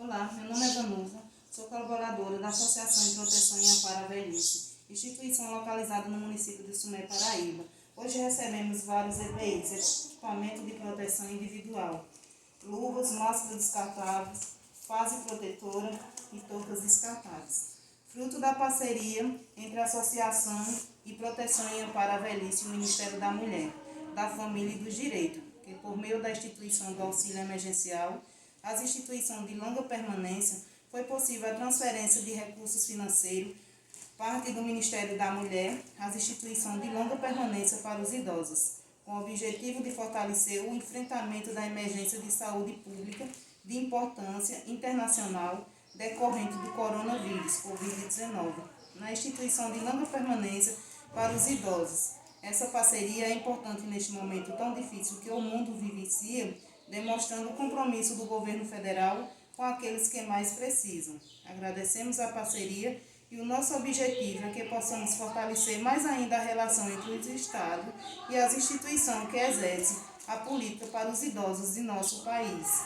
Olá, meu nome é Vanusa, sou colaboradora da Associação de Proteção e Amparo à Velhice, instituição localizada no município de Sumé, Paraíba. Hoje recebemos vários EPIs, equipamento de proteção individual, luvas, máscaras descartáveis, fase protetora e toucas descartáveis. Fruto da parceria entre a Associação de Proteção e Amparo à Velhice e o Ministério da Mulher, da Família e dos Direitos, que por meio da instituição do auxílio emergencial, as instituições de longa permanência, foi possível a transferência de recursos financeiros, parte do Ministério da Mulher, às instituições de longa permanência para os idosos, com o objetivo de fortalecer o enfrentamento da emergência de saúde pública de importância internacional decorrente do coronavírus, Covid-19, na instituição de longa permanência para os idosos. Essa parceria é importante neste momento tão difícil que o mundo vivencia, demonstrando o compromisso do governo federal com aqueles que mais precisam. Agradecemos a parceria e o nosso objetivo é que possamos fortalecer mais ainda a relação entre os Estados e as instituições que exercem a política para os idosos de nosso país.